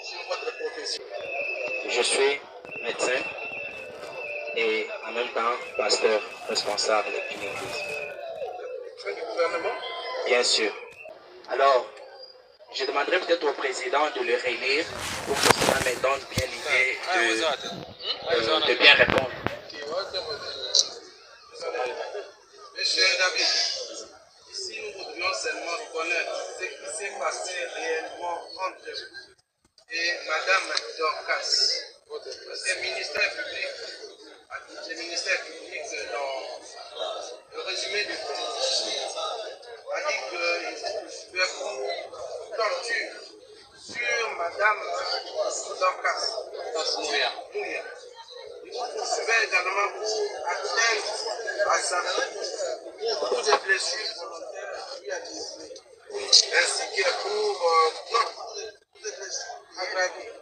sur votre profession. Je suis médecin et en même temps pasteur responsable d'une église. Du gouvernement? Bien sûr. Alors, je demanderai peut-être au président de le relire pour que cela me donne bien l'idée de bien répondre. Monsieur David, ici nous voudrions seulement connaître ce qui s'est passé réellement entre vous et Madame Dorcas. Le ministère public, dans le résumé du texte, a dit que le coup torture sur Madame Dorcas. Mouya. Il vous poursuivait également pour atteindre à sa vie pour des blessures volontaires lui administrées, ainsi que pour des blessures aggravées.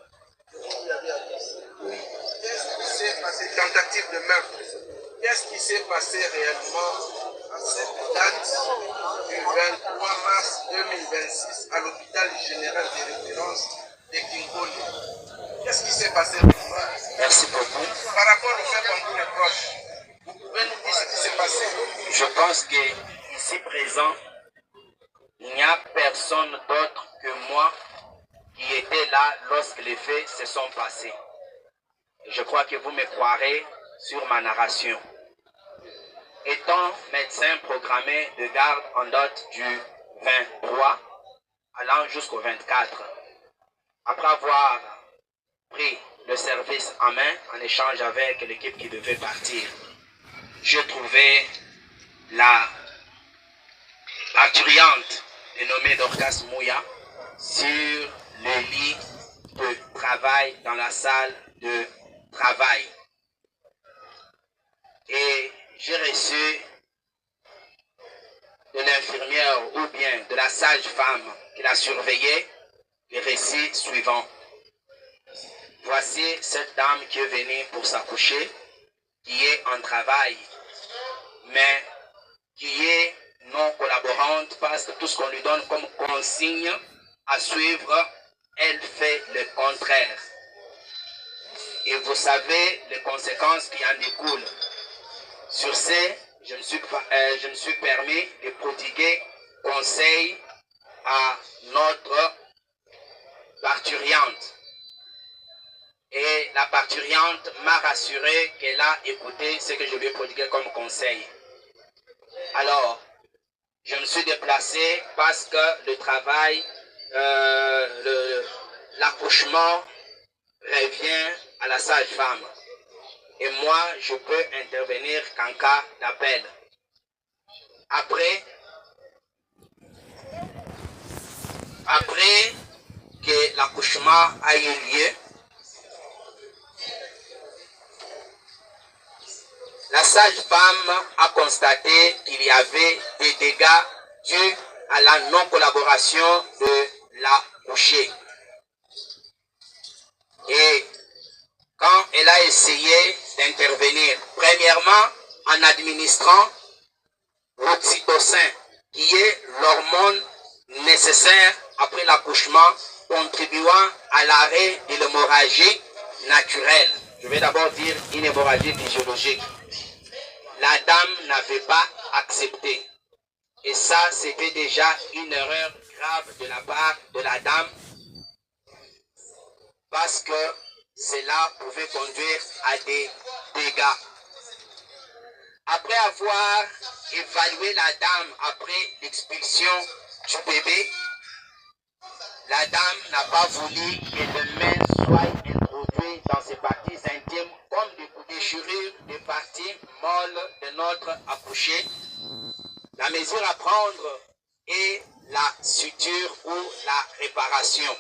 Qu'est-ce qui s'est passé? Tentative de meurtre. Qu'est-ce qui s'est passé réellement à cette date du 23 mars 2026 à l'hôpital général de référence de Kingoli? Qu'est-ce qui s'est passé? Merci beaucoup. Par rapport au fait qu'on vous reproche, vous pouvez nous dire ce qui s'est passé? Je pense que ici présent, il n'y a personne d'autre que moi qui était là lorsque les faits se sont passés. Je crois que vous me croirez sur ma narration. Étant médecin programmé de garde en date du 23 allant jusqu'au 24, après avoir pris le service en main en échange avec l'équipe qui devait partir, je trouvais la parturiente dénommée Dorcas Mouya sur le lit de travail dans la salle de travail. Et j'ai reçu de l'infirmière ou bien de la sage-femme qui la surveillait le récit suivant. Voici cette dame qui est venue pour s'accoucher, qui est en travail, mais qui est non collaborante parce que tout ce qu'on lui donne comme consigne à suivre, elle fait le contraire. Et vous savez les conséquences qui en découlent. Sur ce, je me suis permis de prodiguer conseil à notre parturiente. Et la parturiente m'a rassuré qu'elle a écouté ce que je lui ai prodigué comme conseil. Alors, je me suis déplacé parce que le travail, l'accouchement revient à la sage-femme. Et moi, je peux intervenir qu'en cas d'appel. Après que l'accouchement a eu lieu, la sage-femme a constaté qu'il y avait des dégâts dus à la non-collaboration de l'accouché. Et quand elle a essayé d'intervenir, premièrement en administrant l'oxytocin, qui est l'hormone nécessaire après l'accouchement, contribuant à l'arrêt de l'hémorragie naturelle. Je vais d'abord dire une hémorragie physiologique. La dame n'avait pas accepté. Et ça, c'était déjà une erreur grave de la part de la dame, parce que cela pouvait conduire à des dégâts. Après avoir évalué la dame après l'expulsion du bébé, la dame n'a pas voulu que les mains soient introduites dans ses parties intimes comme des déchirures des parties molles de notre accouché. La mesure à prendre est la suture ou la réparation.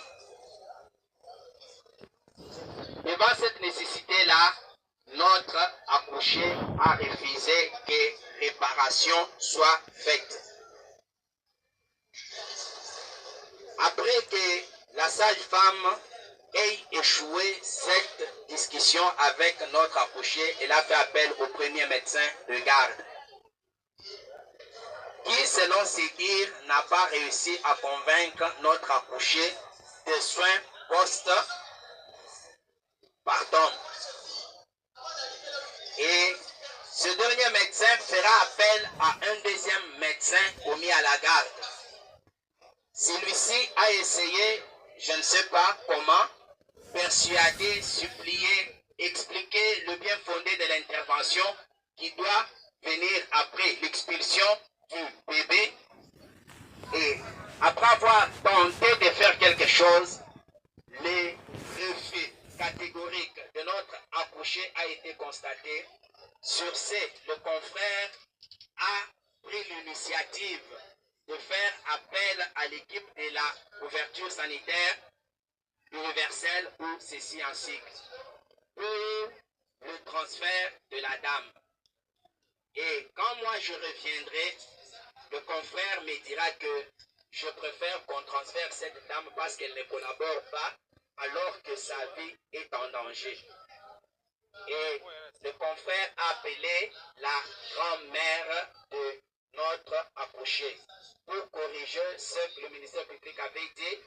Devant cette nécessité-là, notre accouché a refusé que réparation soit faite. Après que la sage-femme ait échoué cette discussion avec notre accouché, elle a fait appel au premier médecin de garde, qui, selon ses dires, n'a pas réussi à convaincre notre accouché des soins poste pardon. Et ce dernier médecin fera appel à un deuxième médecin commis à la garde. Celui-ci a essayé, je ne sais pas comment, persuader, supplier, expliquer le bien fondé de l'intervention qui doit venir après l'expulsion du bébé. Et après avoir tenté de faire quelque chose, les effets catégoriques de notre accouché a été constaté. Sur ce, le confrère a pris l'initiative de faire appel à l'équipe de la couverture sanitaire universelle ou ceci en cycle pour le transfert de la dame. Et quand moi je reviendrai, le confrère me dira que je préfère qu'on transfère cette dame parce qu'elle ne collabore pas alors que sa vie est en danger. Et le confrère a appelé la grand-mère de notre accouché pour corriger ce que le ministère public avait dit.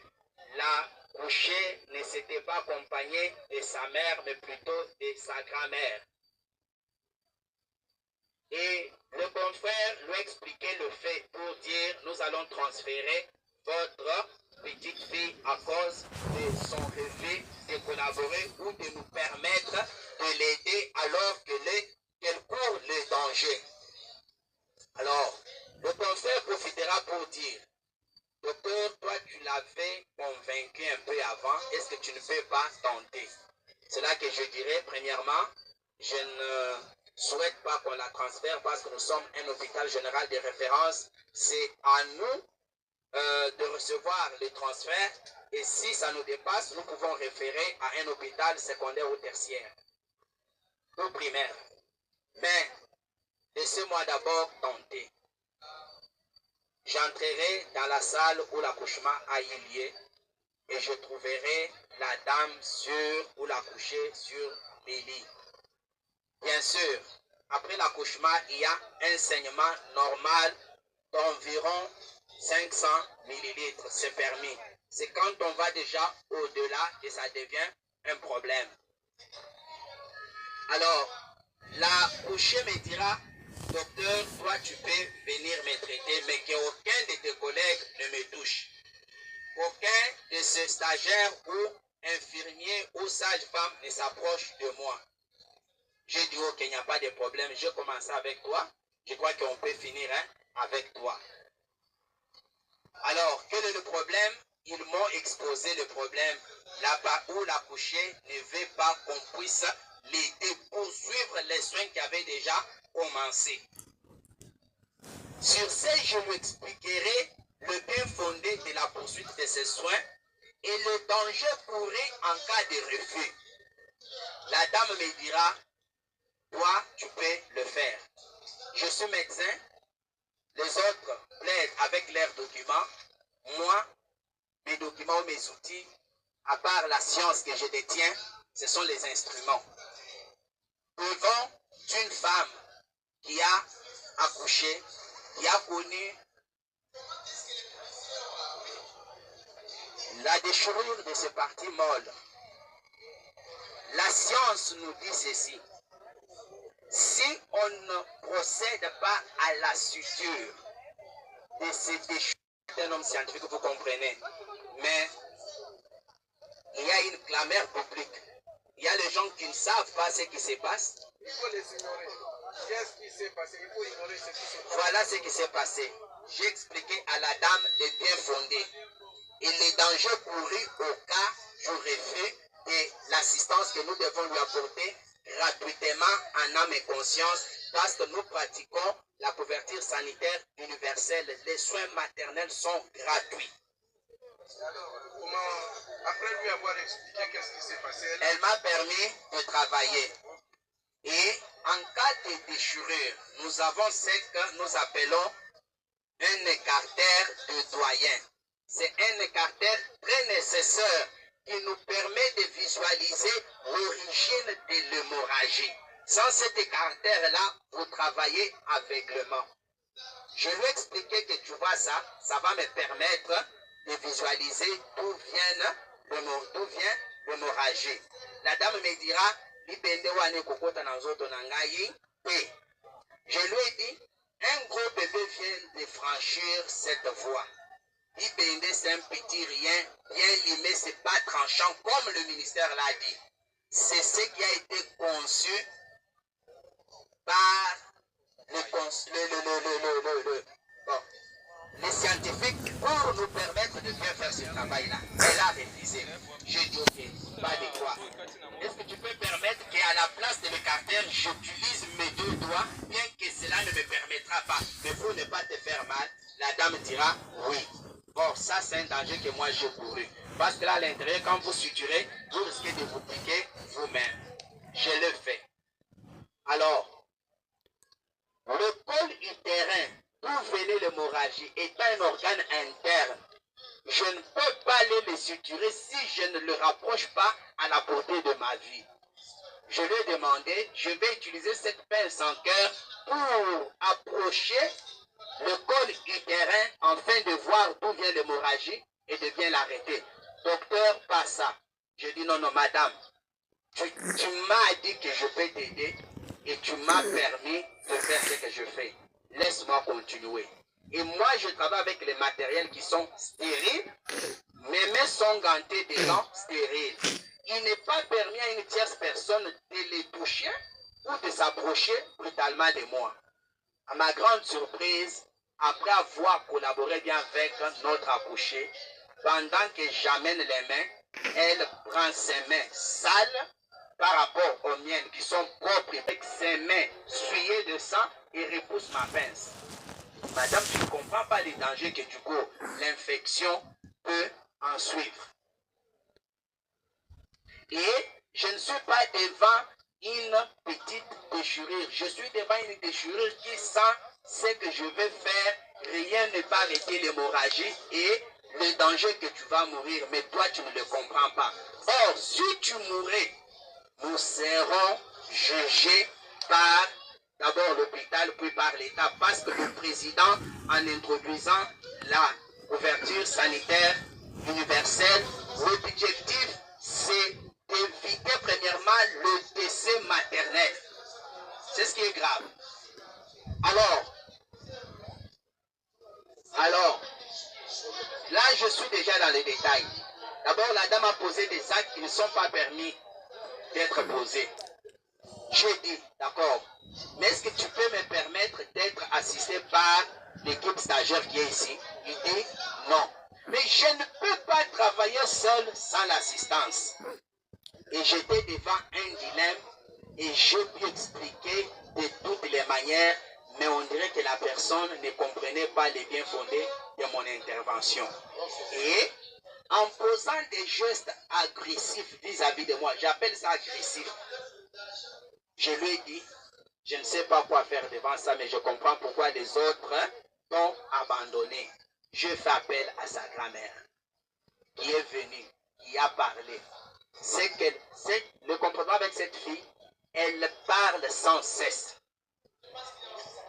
L'accouché ne s'était pas accompagné de sa mère, mais plutôt de sa grand-mère. Et le confrère lui a expliqué le fait pour dire nous allons transférer votre petite fille à cause de son refus de collaborer ou de nous permettre de l'aider alors qu'elle court le danger. Alors, le confrère profitera pour dire docteur, toi tu l'avais convaincu un peu avant, est-ce que tu ne peux pas tenter? C'est là que je dirais, premièrement, je ne souhaite pas qu'on la transfère parce que nous sommes un hôpital général de référence. C'est à nous de recevoir les transferts et si ça nous dépasse, nous pouvons référer à un hôpital secondaire ou tertiaire ou primaire. Mais laissez-moi d'abord tenter. J'entrerai dans la salle où l'accouchement a eu lieu et je trouverai la dame ou l'accouché sur les lits. Bien sûr, après l'accouchement, il y a un saignement normal d'environ 500 millilitres, c'est permis. C'est quand on va déjà au-delà et ça devient un problème. Alors, l'accouché me dira, docteur, toi tu peux venir me traiter, mais qu'aucun de tes collègues ne me touche. Aucun de ces stagiaires ou infirmiers ou sages-femmes ne s'approche de moi. J'ai dit, ok, il n'y a pas de problème, je commence avec toi. Je crois qu'on peut finir avec toi. Alors, quel est le problème? Ils m'ont exposé le problème là-bas où l'accouché ne veut pas qu'on puisse l'aider pour suivre les soins qui avaient déjà commencé. Sur ce, je lui expliquerai le bien fondé de la poursuite de ces soins et le danger pourrait en cas de refus. La dame me dira, toi, tu peux le faire. Je suis médecin, les autres plaident avec leurs documents. Moi, mes documents ou mes outils, à part la science que je détiens, ce sont les instruments. Devant une femme qui a accouché, qui a connu la déchirure de ses parties molles, la science nous dit ceci. Si on ne procède pas à la suture de ces déchirures, c'est un homme scientifique, vous comprenez, mais il y a une clameur publique. Il y a les gens qui ne savent pas ce qui se passe. Il faut les ignorer. Qu'est-ce qui s'est passé? Il faut ignorer ce qui s'est passé. Voilà ce qui s'est passé. J'ai expliqué à la dame les biens fondés et les dangers courus au cas du refus et l'assistance que nous devons lui apporter gratuitement en âme et conscience parce que nous pratiquons la couverture sanitaire universelle. Les soins maternels sont gratuits. Alors, après lui avoir expliqué qu'est-ce qui s'est passé, elle m'a permis de travailler. Et en cas de déchirure, nous avons ce que nous appelons un écartère de doyen. C'est un écartère très nécessaire qui nous permet de visualiser l'origine de l'hémorragie. Sans cet écartère-là, vous travaillez aveuglement. Je lui ai expliqué que tu vois ça, ça va me permettre de visualiser d'où viennent d'où vient l'hémorragie. La dame me dira, je lui ai dit, un gros bébé vient de franchir cette voie. Ibende, c'est un petit rien, bien limé, c'est pas tranchant, comme le ministère l'a dit. C'est ce qui a été conçu par les scientifiques pour nous permettre de bien faire ce travail-là. Elle a refusé. J'ai dit, ok, pas de quoi. Est-ce que tu peux permettre qu'à la place de l'écarteur, j'utilise mes deux doigts, bien que cela ne me permettra pas, mais pour ne pas te faire mal, la dame dira oui. Or, ça, c'est un danger que moi j'ai couru. Parce que là, à l'intérieur, quand vous suturez, vous risquez de vous piquer vous-même. Je le fais. Alors, le col utérin, d'où venait l'hémorragie, est un organe interne. Je ne peux pas aller le suturer si je ne le rapproche pas à la portée de ma vie. Je lui ai demandé, je vais utiliser cette pince en cœur pour approcher le col utérin afin de voir d'où vient l'hémorragie et de bien l'arrêter. Docteur, pas ça. Je dis non, non, madame, tu m'as dit que je peux t'aider et tu m'as permis de faire ce que je fais. Laisse-moi continuer. Et moi, je travaille avec les matériels qui sont stériles. Mes mains sont gantées des gants stériles. Il n'est pas permis à une tierce personne de les toucher ou de s'approcher brutalement de moi. À ma grande surprise, après avoir collaboré bien avec notre accouchée, pendant que j'amène les mains, elle prend ses mains sales par rapport aux miennes qui sont propres avec ses mains souillées de sang et repousse ma pince. Madame, tu ne comprends pas les dangers que tu cours. L'infection peut en suivre. Et je ne suis pas devant une petite déchirure. Je suis devant une déchirure qui sent ce que je vais faire. Rien ne va arrêter l'hémorragie et le danger que tu vas mourir. Mais toi, tu ne le comprends pas. Or, si tu mourais, nous serons jugés par d'abord l'hôpital, puis par l'État, parce que le président, en introduisant la couverture sanitaire universelle, l'objectif, c'est d'éviter premièrement le décès maternel. C'est ce qui est grave. Alors, là, je suis déjà dans les détails. D'abord, la dame a posé des actes qui ne sont pas permis d'être posés. J'ai dit, d'accord, mais est-ce que tu peux me permettre d'être assisté par l'équipe stagiaire qui est ici? Il dit, non. Mais je ne peux pas travailler seul sans l'assistance. Et j'étais devant un dilemme et j'ai pu expliquer de toutes les manières, mais on dirait que la personne ne comprenait pas les bien fondés de mon intervention. Et en posant des gestes agressifs vis-à-vis de moi, j'appelle ça agressif, je lui ai dit, je ne sais pas quoi faire devant ça, mais je comprends pourquoi les autres t'ont abandonné. Je fais appel à sa grand-mère, qui est venue, qui a parlé. C'est le comportement avec cette fille, elle parle sans cesse.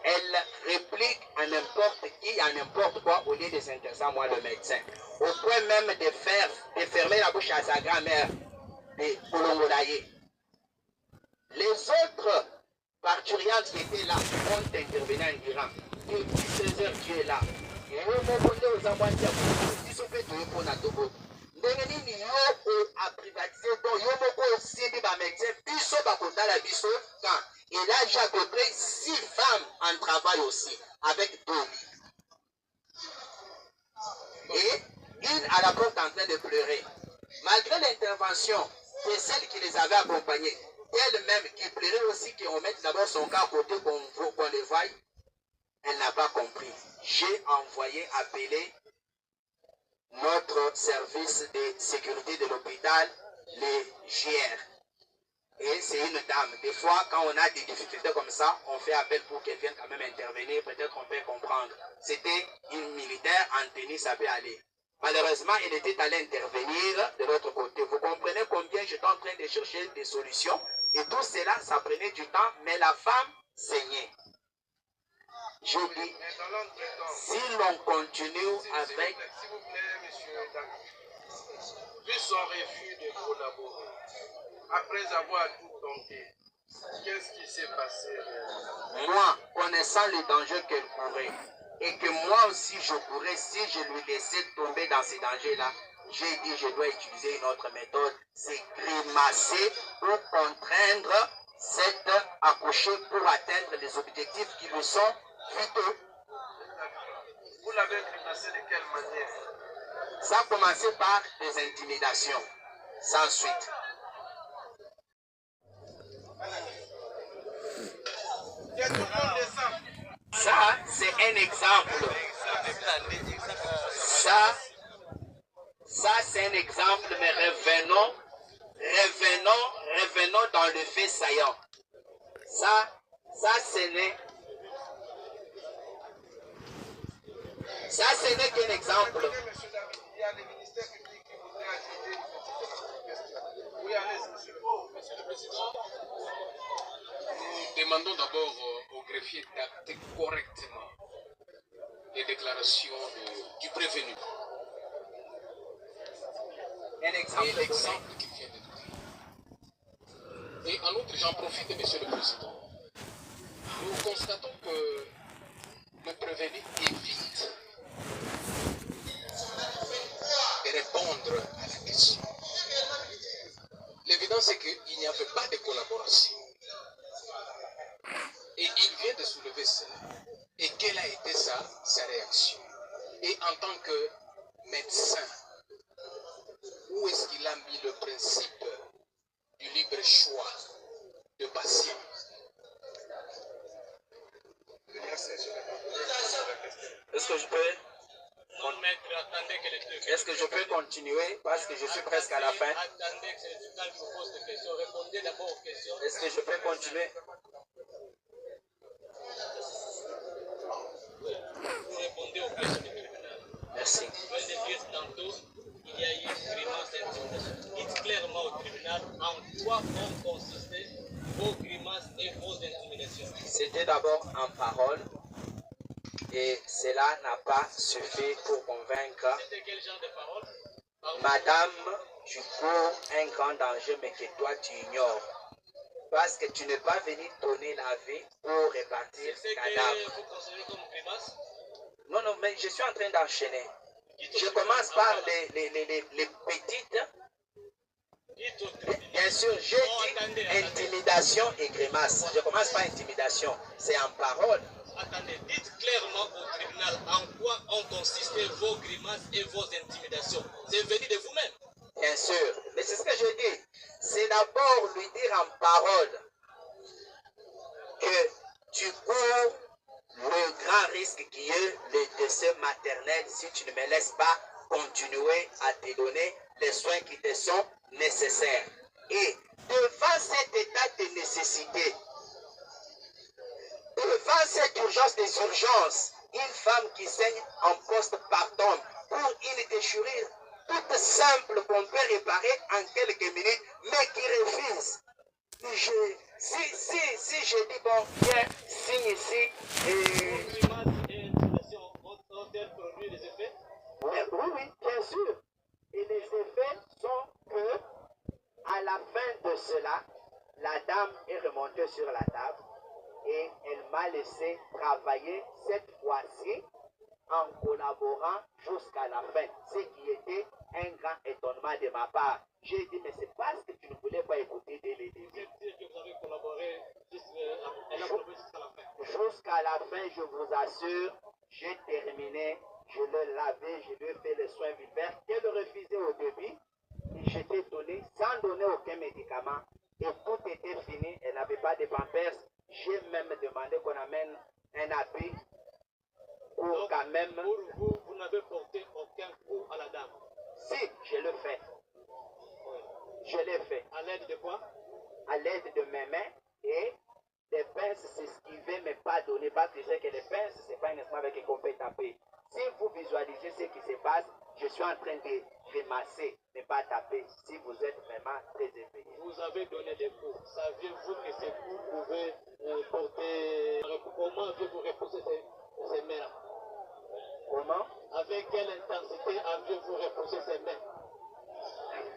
Elle réplique à n'importe qui, à n'importe quoi, au lieu de s'intéresser à moi, le médecin. Au point même de fermer la bouche à sa grand-mère, de Kolongolaye. Les autres parturiantes qui étaient là ont intervenu en Iran. Depuis 16 heures, tu es là. ndenge nini yo a privatisé donc yo moko osimbi bamédecin biso bakotala biso quand et là j'ai à peu près 6 femmes en travail aussi avec 2 lits et une à la porte en train de pleurer malgré l'intervention de celle qui les avait accompagnés elle-même qui pleurait aussi qu'on mette d'abord son cas à côté qu'on les voie. Elle n'a pas compris. J'ai envoyé appeler notre service de sécurité de l'hôpital, les JR. Et c'est une dame. Des fois, quand on a des difficultés comme ça, on fait appel pour qu'elle vienne quand même intervenir. Peut-être qu'on peut comprendre. C'était une militaire en tenue, ça peut aller. Malheureusement, elle était allée intervenir de l'autre côté. Vous comprenez combien j'étais en train de chercher des solutions. Et tout cela, ça prenait du temps, mais la femme saignait. Je dis, si l'on continue avec... vu son refus de collaborer, après avoir tout tenté, qu'est-ce qui s'est passé réellement? Moi, connaissant le danger qu'elle courait, et que moi aussi je courais si je lui laissais tomber dans ces dangers-là, j'ai dit je dois utiliser une autre méthode, c'est grimacer pour contraindre cette accouchée pour atteindre les objectifs qui lui sont vitaux. Vous l'avez grimacé de quelle manière? Ça a commencé par des intimidations, sans suite. Que tout le monde descend. Ça, c'est un exemple. Ça c'est un exemple, mais revenons dans le fait saillant. Ça ce n'est qu'un exemple. Monsieur David, il y a le ministère public qui voudrait ajouter une petite question. Oui, allez-y, monsieur. Monsieur le Président, nous demandons d'abord au greffier d'acter correctement les déclarations du prévenu. Un exemple. Et l'exemple qu'il vient de donner. Et en outre, j'en profite, Monsieur le Président. Nous constatons que le prévenu évite de répondre à la question. L'évidence est qu'il n'y avait pas de collaboration. Et il vient de soulever cela. Et quelle a été sa réaction? Et en tant que médecin, où est-ce qu'il a mis le principe du libre choix de patient? Est-ce que je peux continuer parce que je suis presque à la fin? Attendez que c'est le tribunal qui vous pose des questions. Répondez d'abord aux questions. Est-ce que je peux continuer? Vous répondez aux questions du tribunal. Merci. Je viens de dire tantôt, il y a eu une grimace d'intimidation. Dites clairement au tribunal en quoi ont consisté vos grimaces et vos intimidations. C'était d'abord en parole et cela n'a pas suffi pour convaincre. C'était quel genre de parole? Madame, tu cours un grand danger mais que toi tu ignores. Parce que tu n'es pas venu donner la vie pour répartir C'est ce cadavre. que vous considérez comme grimace? Non, mais je suis en train d'enchaîner. Je commence par les petites. Bien sûr, j'ai dit intimidation et grimace. Je commence par intimidation. C'est en parole. Attendez, dites clairement au tribunal en quoi ont consisté vos grimaces et vos intimidations. C'est venu de vous-même. Bien sûr, mais c'est ce que je dis. C'est d'abord lui dire en parole que tu cours le grand risque qui est le décès maternel si tu ne me laisses pas continuer à te donner les soins qui te sont nécessaires. Et devant cet état de nécessité, devant cette urgence des urgences, une femme qui saigne en postpartum pour une déchirure toute simple qu'on peut réparer en quelques minutes, mais qui refuse. Si je dis bon, viens, signe ici. Vos grimaces et intimidations ont-elles produit des effets? Oui, bien sûr. Et les effets sont que, à la fin de cela, la dame est remontée sur la table et elle m'a laissé travailler cette fois-ci en collaborant jusqu'à la fin, ce qui était un grand étonnement de ma part. J'ai dit, mais c'est parce que tu ne voulais pas écouter dès le début. Vous êtes sûr que vous avez collaboré jusqu'à la fin? Jusqu'à la fin, je vous assure, j'ai terminé, je l'ai lavé, je lui ai fait les soins vivants. Elle refusait au début, et j'étais donné sans donner aucun médicament. Et tout était fini, elle n'avait pas de pampers. J'ai même demandé qu'on amène un habit pour donc, quand même. Pour vous, vous n'avez porté aucun coup à la dame? Si, je le fais. Je l'ai fait. À l'aide de quoi? À l'aide de mes mains et des pinces s'esquiver, mais pas donner. Parce que je sais que les pinces, ce n'est pas un instrument avec lequel on peut taper. Si vous visualisez ce qui se passe, je suis en train de grimacer, mais pas taper. Si vous êtes vraiment très éveillé. Vous avez donné des coups. Saviez-vous que ces coups pouvaient porter... Comment avez-vous repoussé ces mains-là? Comment? Avec quelle intensité avez-vous repoussé ces mains?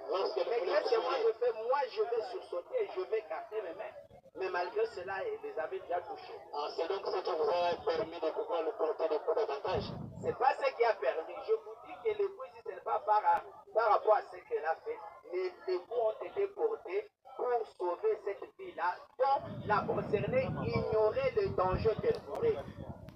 Mais qu'est-ce que moi je fais? Moi, je vais sursauter et je vais écarter mes mains. Mais malgré cela, ils les avaient déjà touchés. C'est donc ce qui vous a permis de pouvoir le porter de coups davantage. C'est pas ce qui a permis. Je vous dis que les coups, ce n'est pas par rapport à ce qu'elle a fait. Les coups ont été portés pour sauver cette fille-là, dont la concernée ignorait le danger qu'elle courait.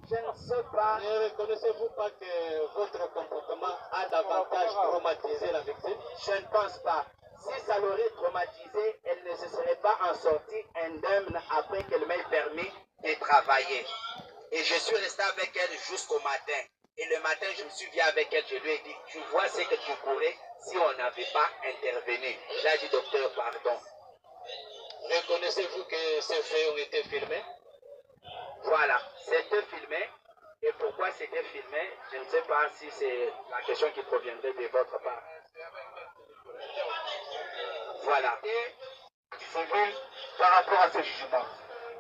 Je ne sais pas. Ne reconnaissez-vous pas que votre comportement a davantage traumatisé la victime? Je ne pense pas. Si ça l'aurait traumatisée, elle ne se serait pas en sortie indemne après qu'elle m'ait permis de travailler. Et je suis resté avec elle jusqu'au matin. Et le matin, je me suis vu avec elle, je lui ai dit, tu vois ce que tu courais si on n'avait pas intervenu. J'ai dit, docteur, pardon. Reconnaissez-vous que ces faits ont été filmés? Voilà, c'était filmé. Et pourquoi c'était filmé, je ne sais pas si c'est la question qui proviendrait de votre part. Voilà. Et civil par rapport à ce jugement.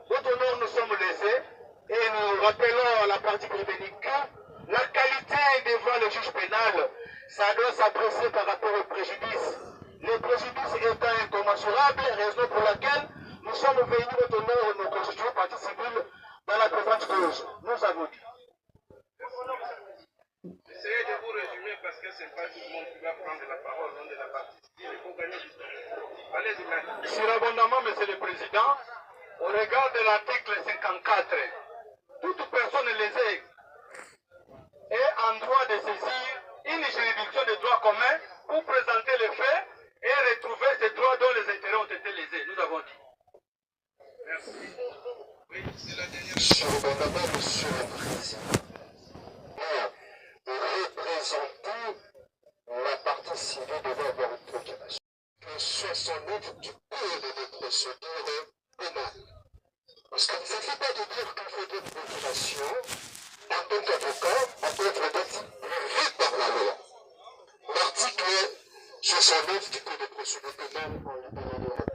D'autre part, nous sommes lésés et nous rappelons à la partie prévenue que la qualité devant le juge pénal, ça doit s'apprécier par rapport au préjudice. Le préjudice étant incommensurable, raison pour laquelle nous sommes venus au honneur de nos constituants partie civile dans la présente cause. Nous avons dit. Essayez de vous résumer parce que ce n'est pas tout le monde qui va prendre la parole au nom de la partie civile. Il faut gagner du temps. Allez-y, maître. Surabondamment, Monsieur le Président, au regard de l'article 54, toute personne lésée est en droit de saisir une juridiction de droit commun pour présenter les faits et retrouver ces droits dont les intérêts ont été lésés. Nous avons dit. Merci. Oui, c'est la dernière. Surabondamment, Monsieur le Président, de représenter la partie civile devant avoir une proclamation. 69 du Code de procédure pénale. Parce qu'il ne suffit pas de dire qu'il faut une procuration en tant qu'avocat à être d'être prévu par la loi. L'article 69 du Code de procédure pénale en libéral.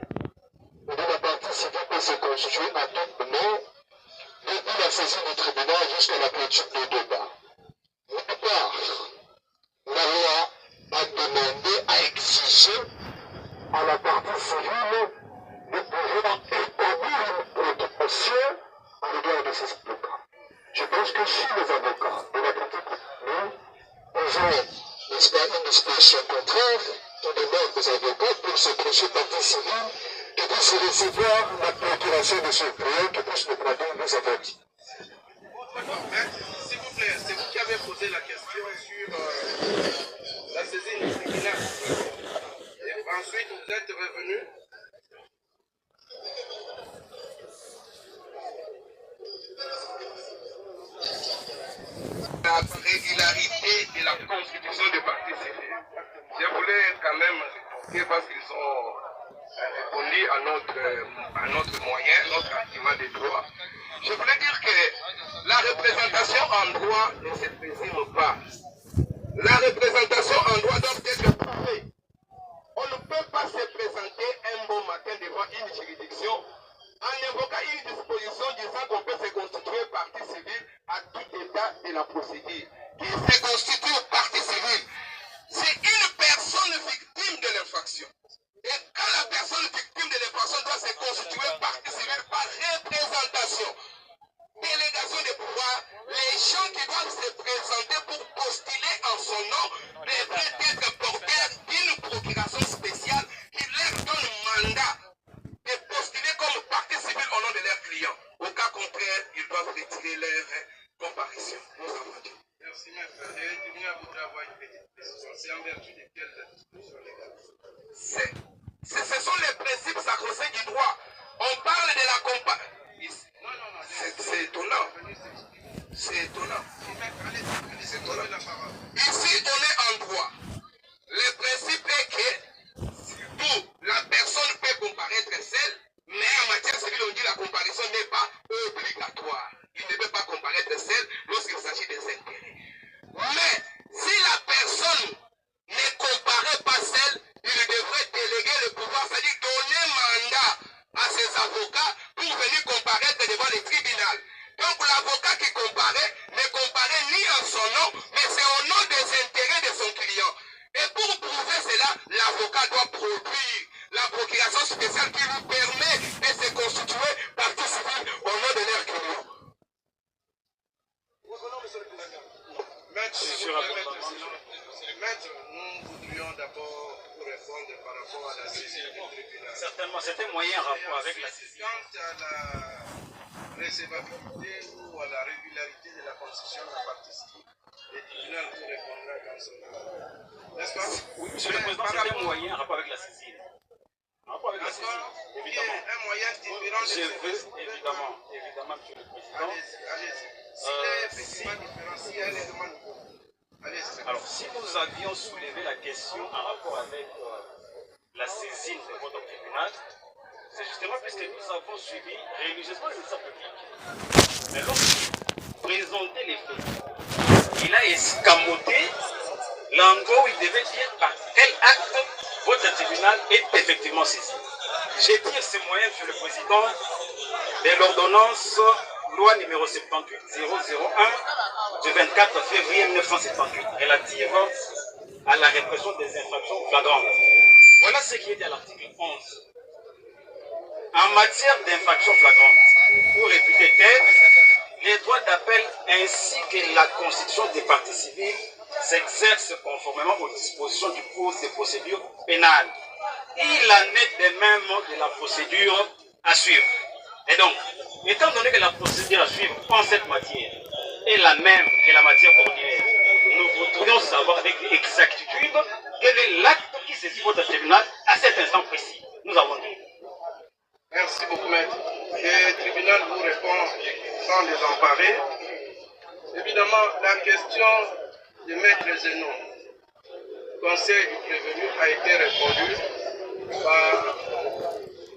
Et la partie civile peut se constituer à tout moment depuis la saisie du tribunal jusqu'à la clôture des débats. D'une part, la loi a demandé, a exigé à la partie civile de pouvoir établir une préoccupation à l'égard de ces avocats. Je pense que si les avocats de la critique ils ont, n'est-ce pas, une disposition contraire, on demande aux avocats pour se constituer partie civile qui puissent recevoir la procuration de ce client qui puisse nous prendre, nous avons dit. D'accord, maître, s'il vous plaît, c'est vous qui avez posé la question sur la saisie du tribunal. Et ensuite, vous êtes revenu. La régularité de la constitution des partis civils. Je voulais quand même rétorquer parce qu'ils ont répondu à notre moyen, notre argument de droit. Je voulais dire que la représentation en droit ne se présume pas. La représentation en droit doit être prouvée. On ne peut pas se présenter un bon matin devant une juridiction en invoquant une disposition disant qu'on peut se constituer partie civile à tout état de la procédure. Qui se constitue partie civile, c'est une personne victime de l'infraction. Et quand la personne victime de l'infraction doit se constituer partie civile par représentation, délégation de pouvoir, les gens qui doivent se présenter pour postuler en son nom devraient être porteurs d'une procuration spéciale qui leur donne mandat de postuler comme partie civile au nom de leurs clients. Au cas contraire, ils doivent retirer leur comparution. Nous avons dit. Merci, maître. Et délégation spéciale qui nous permet de se constituer partie civile au nom de leur client. Maître, nous voudrions d'abord vous répondre par rapport à la saisie du tribunal. Certainement, c'était moyen en rapport avec la saisie. Quant à la recevabilité ou à la régularité de la constitution de la partie civile, le tribunal vous répondra dans son nom. N'est-ce pas? Oui, monsieur le Président, c'était moyen en rapport avec la saisie. En rapport avec la saisie, évidemment. Un moyen différent de Je veux, évidemment, monsieur le Président. Allez-y. S'il est effectivement différent, s'il y a un élément nouveau. Alors, si nous avions soulevé la question en rapport avec la saisine de votre tribunal, c'est justement puisque nous avons suivi religieusement le ministère public. Mais lorsqu'il présentait les faits, il a escamoté l'endroit où il devait dire par quel acte votre tribunal est effectivement saisi. J'ai dit ce moyen, monsieur le Président, de l'ordonnance loi numéro 78-001 du 24 février 1978 relative à la répression des infractions flagrantes. Voilà ce qui est à l'article 11. En matière d'infractions flagrantes, ou réputées telles, les droits d'appel ainsi que la constitution des parties civiles s'exercent conformément aux dispositions du Code de procédure pénale. Il en est de même de la procédure à suivre. Et donc, étant donné que la procédure à suivre en cette matière est la même que la matière ordinaire, nous voudrions savoir avec exactitude quel est l'acte qui saisit votre tribunal à cet instant précis. Nous avons dit. Merci beaucoup, maître. Le tribunal vous répond sans les emparer. Évidemment, la question de maître Zeno, conseil du prévenu, a été répondue par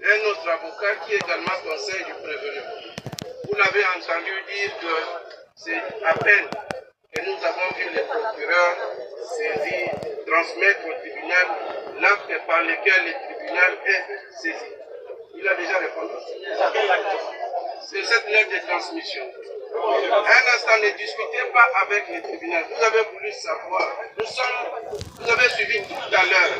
un autre avocat qui est également conseil du prévenu. Vous l'avez entendu dire que c'est à peine que nous avons vu les procureurs saisir, transmettre au tribunal l'acte par lequel le tribunal est saisi. Il a déjà répondu. C'est cette lettre de transmission. Un instant, ne discutez pas avec le tribunal. Vous avez voulu savoir. Vous avez suivi tout à l'heure.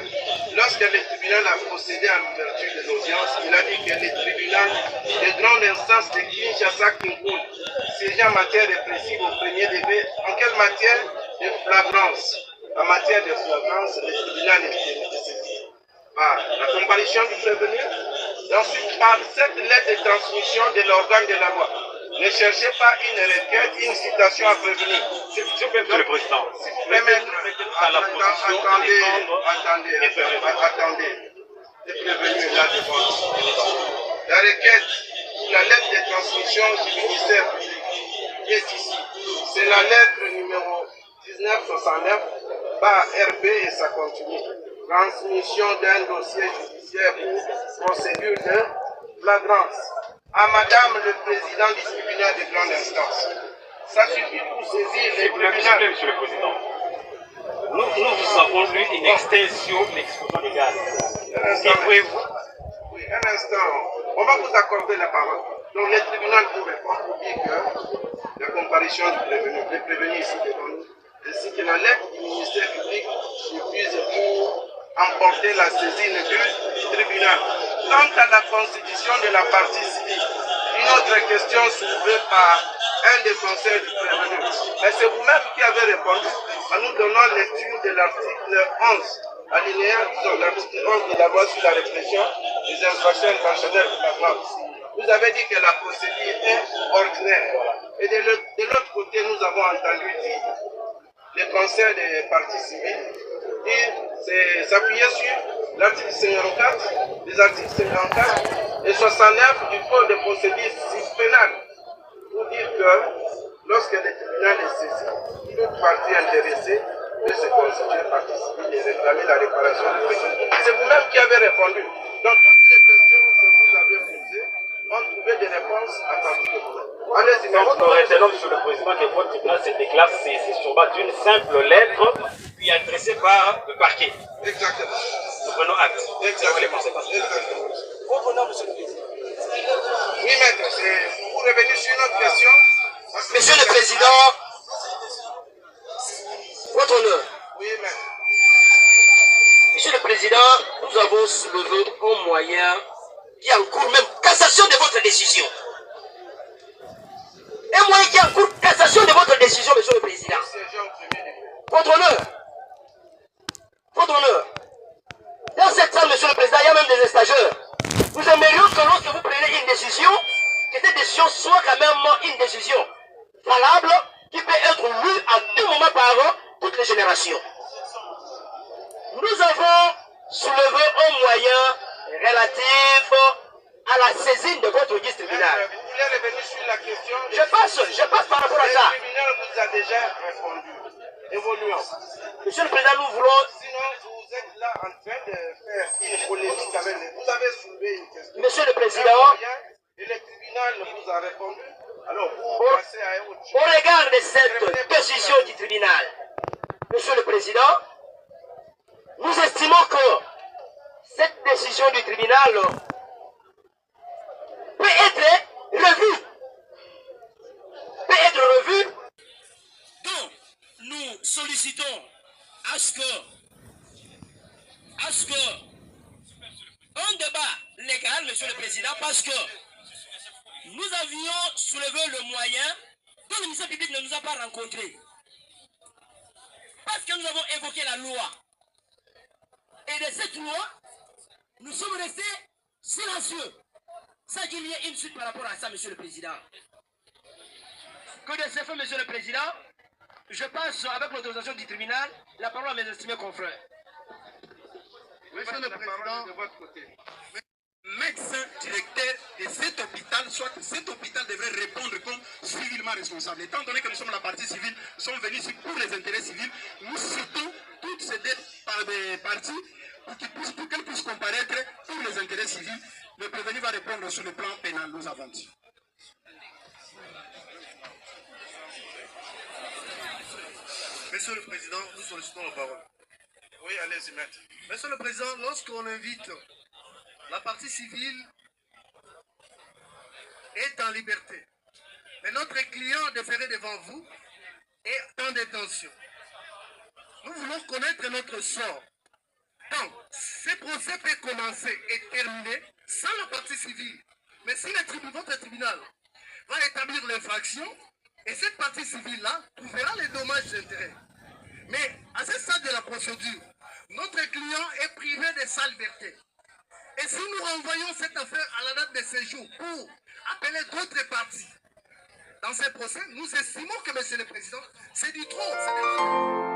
Lorsque le tribunal a procédé à l'ouverture de l'audience, il a dit que le tribunal de grande instance de Kinshasa-Kinkoul, siégeant en matière répressive au premier degré, en quelle matière? De flagrance. En matière de flagrance, le tribunal est saisi par la comparution du prévenu, et ensuite par cette lettre de transmission de l'organe de la loi. Ne cherchez pas une requête, une citation à prévenir. S'il vous plaît, monsieur le Président. À la position, attendez. Le prévenu est là devant. La requête, la lettre de transmission du ministère public est ici. C'est la lettre numéro 1969 par RB et ça continue. Transmission d'un dossier judiciaire pour procédure de flagrance. À Madame le Président du tribunal de grande instance. Ça suffit pour saisir les tribunaux. Monsieur le Président. Nous vous avons lu une extension de l'exposant légal. Oui, un instant. On va vous accorder la parole. Donc le tribunal vous répond pour dire que la comparution du prévenu, le prévenu ici devant nous, ainsi que la lettre du ministère public suffisent pour emporter la saisine du tribunal. Quant à la constitution de la partie civile, une autre question soulevée par un des conseils du prévenu. Mais c'est vous-même qui avez répondu en nous donnant lecture de l'article 11, alinéa de l'article 11 de la loi sur la répression des infractions intentionnelles flagrantes. Vous avez dit que la procédure est ordinaire. Et de l'autre côté, nous avons entendu dire le conseil des parties civiles s'appuyer sur l'article 54, les articles 54 et 69 du Code de procédure pénale pour dire que lorsque le tribunal est saisi, toute partie intéressée peut se constituer partie civile et réclamer la réparation du préjudice. C'est vous-même qui avez répondu. Dans toutes les questions que vous avez posées, on trouvait des réponses à partir de vous. Allez-y, nous retenons, monsieur le Président, que votre tribunal se déclare saisi sur base d'une simple lettre, puis adressée par le parquet. Exactement. Nous prenons acte. Exactement. Les conséquences. Exactement. Votre nom, monsieur le Président. Oui, maître, c'est pour revenir sur une autre question. Monsieur le Président, votre honneur. Oui, maître. Monsieur le Président, nous avons soulevé un moyen qui encourt même cassation de votre décision. Un moyen qui encourt cassation de votre décision, Monsieur le Président. Votre honneur. Votre honneur. Dans cette salle, Monsieur le Président, il y a même des stagiaires. Nous aimerions que lorsque vous prenez une décision, que cette décision soit quand même une décision valable qui peut être lue à tout moment par toutes les générations. Nous avons soulevé un moyen relatif à la saisine de votre guide tribunal. Vous voulez revenir sur la question? Je passe par rapport à ça. Le tribunal vous a déjà répondu. Évoluons. Monsieur le Président, nous voulons... Sinon, vous êtes là en train de faire une polémique avec les... Vous avez soulevé une question. Monsieur le Président... Et le tribunal vous a répondu. Alors, vous passez à autre chose. Au regard de cette décision du tribunal, Monsieur le Président, nous estimons que cette décision du tribunal peut être revue. Donc, nous sollicitons à ce que un débat légal, Monsieur le Président, parce que nous avions soulevé le moyen dont le ministère public ne nous a pas rencontrés. Parce que nous avons évoqué la loi. Et de cette loi, nous sommes restés silencieux. Ça qu'il y ait une suite par rapport à ça, Monsieur le Président. Que de ces faits, Monsieur le Président, je passe avec l'autorisation du tribunal la parole à mes estimés confrères. Monsieur le Président, de votre côté. Médecin directeur de cet hôpital, soit cet hôpital devrait répondre comme civilement responsable. Étant donné que nous sommes la partie civile, nous sommes venus ici pour les intérêts civils, nous citons toutes ces dettes par des parties pour qu'elles puissent comparaître pour les intérêts civils. Le prévenu va répondre sur le plan pénal, nous avons dit. Monsieur le Président, nous sollicitons la parole. Oui, allez-y, maître. Monsieur le Président, lorsqu'on invite la partie civile est en liberté. Mais notre client déféré devant vous est en détention. Nous voulons connaître notre sort. Donc, ce procès peut commencer et terminer sans la partie civile. Mais si votre tribunal va établir l'infraction, et cette partie civile-là trouvera les dommages et intérêts. Mais à ce stade de la procédure, notre client est privé de sa liberté. Et si nous renvoyons cette affaire à la date de séjour pour appeler d'autres parties dans ce procès, nous estimons que, Monsieur le Président, c'est du trop.